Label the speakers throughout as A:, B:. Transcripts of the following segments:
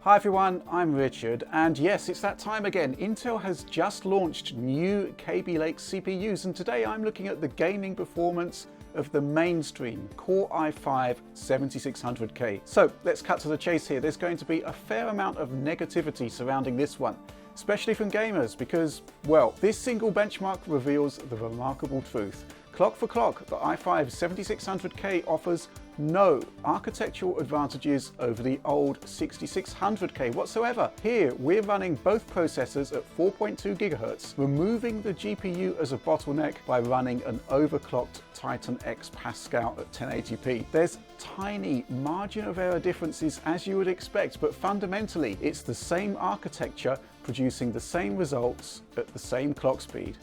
A: Hi everyone, I'm Richard, and yes, it's that time again. Intel has just launched new Kaby Lake CPUs, and today I'm looking at the gaming performance of the mainstream Core i5 7600K. So let's cut to the chase here. There's going to be a fair amount of negativity surrounding this one, especially from gamers, because, well, this single benchmark reveals the remarkable truth. Clock for clock, the i5 7600K offers no architectural advantages over the old 6600K whatsoever. Here, we're running both processors at 4.2 GHz, removing the GPU as a bottleneck by running an overclocked Titan X Pascal at 1080p. There's tiny margin of error differences as you would expect, but fundamentally, it's the same architecture producing the same results at the same clock speed.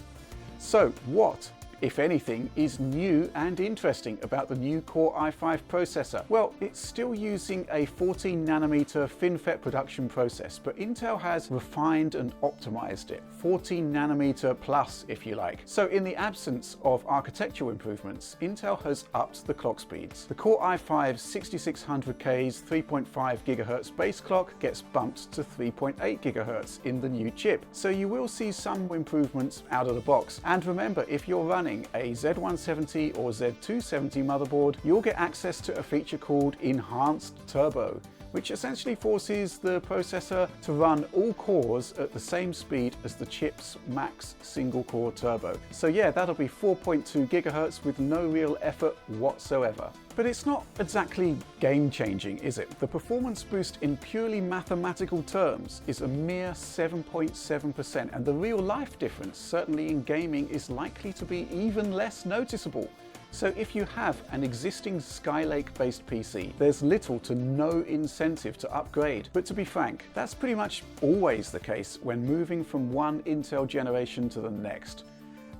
A: So what, if anything, is new and interesting about the new Core i5 processor? Well, it's still using a 14nm FinFET production process, but Intel has refined and optimized it. 14nm plus, if you like. So in the absence of architectural improvements, Intel has upped the clock speeds. The Core i5 6600K's 3.5 GHz base clock gets bumped to 3.8 GHz in the new chip. So you will see some improvements out of the box. And remember, if you're running a Z170 or Z270 motherboard, you'll get access to a feature called Enhanced Turbo, which essentially forces the processor to run all cores at the same speed as the chip's max single core turbo. So yeah, that'll be 4.2 GHz with no real effort whatsoever. But it's not exactly game-changing, is it? The performance boost in purely mathematical terms is a mere 7.7%, and the real-life difference, certainly in gaming, is likely to be even less noticeable. So if you have an existing Skylake-based PC, there's little to no incentive to upgrade. But to be frank, that's pretty much always the case when moving from one Intel generation to the next.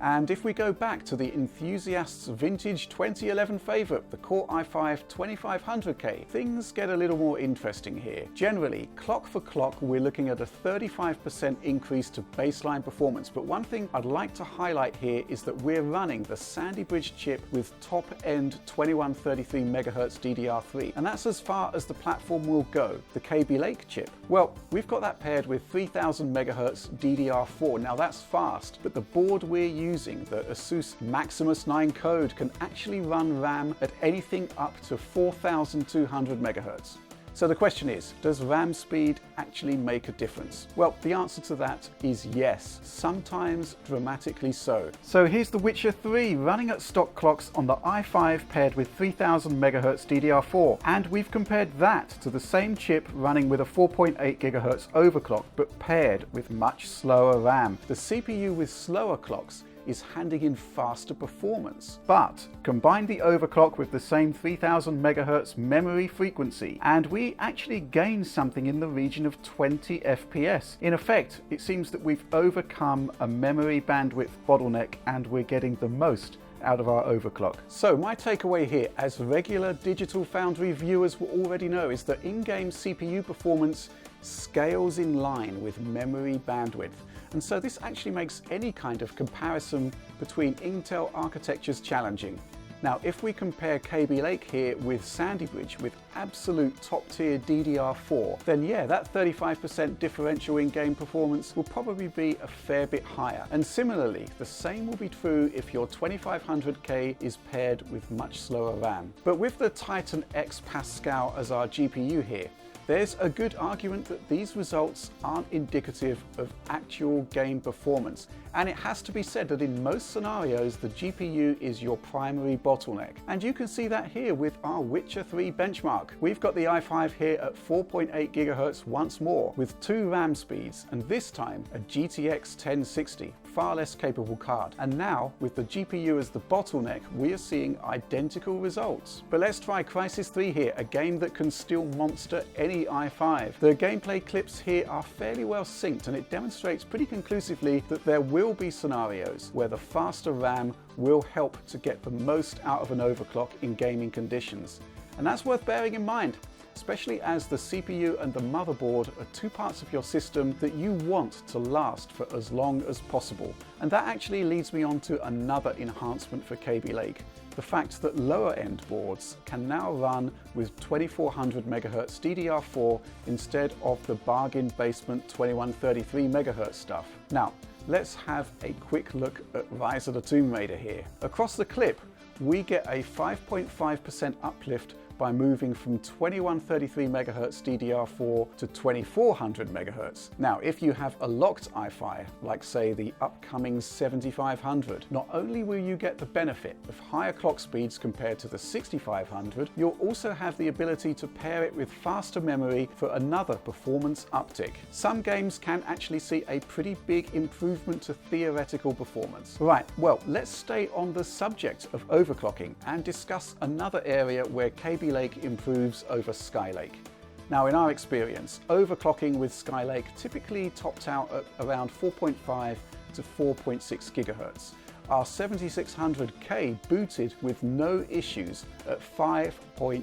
A: And if we go back to the enthusiast's vintage 2011 favourite, the Core i5 2500K, things get a little more interesting here. Generally, clock for clock, we're looking at a 35% increase to baseline performance, but one thing I'd like to highlight here is that we're running the Sandy Bridge chip with top-end 2133 MHz DDR3, and that's as far as the platform will go. The Kaby Lake chip, well, we've got that paired with 3000 MHz DDR4. Now that's fast, but the board we're using, the Asus Maximus 9 code, can actually run RAM at anything up to 4200 MHz. So the question is, does RAM speed actually make a difference? Well, the answer to that is yes, sometimes dramatically so. So here's The Witcher 3 running at stock clocks on the i5 paired with 3000 MHz DDR4, and we've compared that to the same chip running with a 4.8 GHz overclock but paired with much slower RAM. The CPU with slower clocks is handing in faster performance. But combine the overclock with the same 3000 MHz memory frequency, and we actually gain something in the region of 20 FPS. In effect, it seems that we've overcome a memory bandwidth bottleneck and we're getting the most out of our overclock. So my takeaway here, as regular digital Foundry viewers will already know, is that in-game CPU performance scales in line with memory bandwidth. And so this actually makes any kind of comparison between Intel architectures challenging. Now, if we compare Kaby Lake here with Sandy Bridge with absolute top-tier DDR4, then yeah, that 35% differential in game performance will probably be a fair bit higher. And similarly, the same will be true if your 2500K is paired with much slower RAM. But with the Titan X Pascal as our GPU here, there's a good argument that these results aren't indicative of actual game performance. And it has to be said that in most scenarios, the GPU is your primary bottleneck. And you can see that here with our Witcher 3 benchmark. We've got the i5 here at 4.8 GHz once more, with 2 RAM speeds, and this time a GTX 1060, far less capable card. And now, with the GPU as the bottleneck, we are seeing identical results. But let's try Crysis 3 here, a game that can still monster any i5. The gameplay clips here are fairly well synced, and it demonstrates pretty conclusively that there will be scenarios where the faster RAM will help to get the most out of an overclock in gaming conditions. And that's worth bearing in mind. especially as the CPU and the motherboard are two parts of your system that you want to last for as long as possible. And that actually leads me on to another enhancement for Kaby Lake. The fact that lower end boards can now run with 2400 MHz DDR4 instead of the bargain basement 2133 MHz stuff. Now, let's have a quick look at Rise of the Tomb Raider here. Across the clip, we get a 5.5% uplift by moving from 2133 MHz DDR4 to 2400 MHz. Now, if you have a locked i5, like say the upcoming 7500, not only will you get the benefit of higher clock speeds compared to the 6500, you'll also have the ability to pair it with faster memory for another performance uptick. Some games can actually see a pretty big improvement to theoretical performance. Right, well, let's stay on the subject of overclocking and discuss another area where Kaby Lake improves over Skylake. Now, in our experience, overclocking with Skylake typically topped out at around 4.5 to 4.6 GHz. Our 7600K booted with no issues at 5.2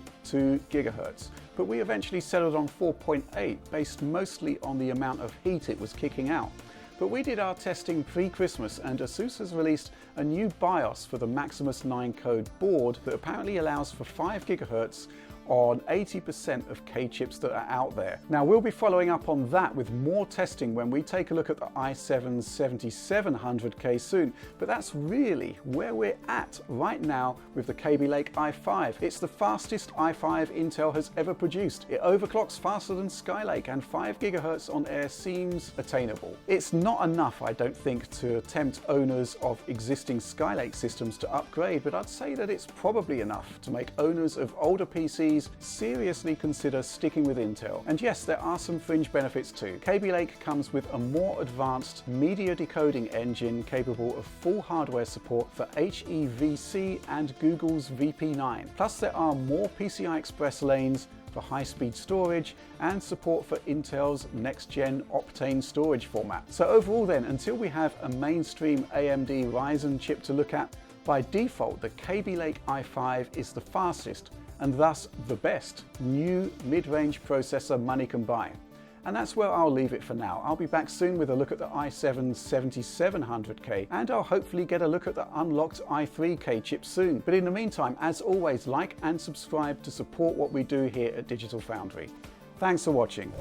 A: GHz, but we eventually settled on 4.8 based mostly on the amount of heat it was kicking out. But we did our testing pre-Christmas, and ASUS has released a new BIOS for the Maximus 9 code board that apparently allows for 5 GHz on 80% of K chips that are out there. Now, we'll be following up on that with more testing when we take a look at the i7 7700K soon, but that's really where we're at right now with the Kaby Lake i5. It's the fastest i5 Intel has ever produced. It overclocks faster than Skylake, and 5 GHz on air seems attainable. It's not enough, I don't think, to tempt owners of existing Skylake systems to upgrade, but I'd say that it's probably enough to make owners of older PCs seriously consider sticking with Intel. And yes, there are some fringe benefits too. Kaby Lake comes with a more advanced media decoding engine capable of full hardware support for HEVC and Google's VP9. Plus, there are more PCI Express lanes for high-speed storage and support for Intel's next-gen Optane storage format. So overall then, until we have a mainstream AMD Ryzen chip to look at, by default the Kaby Lake i5 is the fastest and thus the best new mid-range processor money can buy. And that's where I'll leave it for now. I'll be back soon with a look at the i7 7700K, and I'll hopefully get a look at the unlocked i3K chip soon. But in the meantime, as always, like and subscribe to support what we do here at Digital Foundry. Thanks for watching.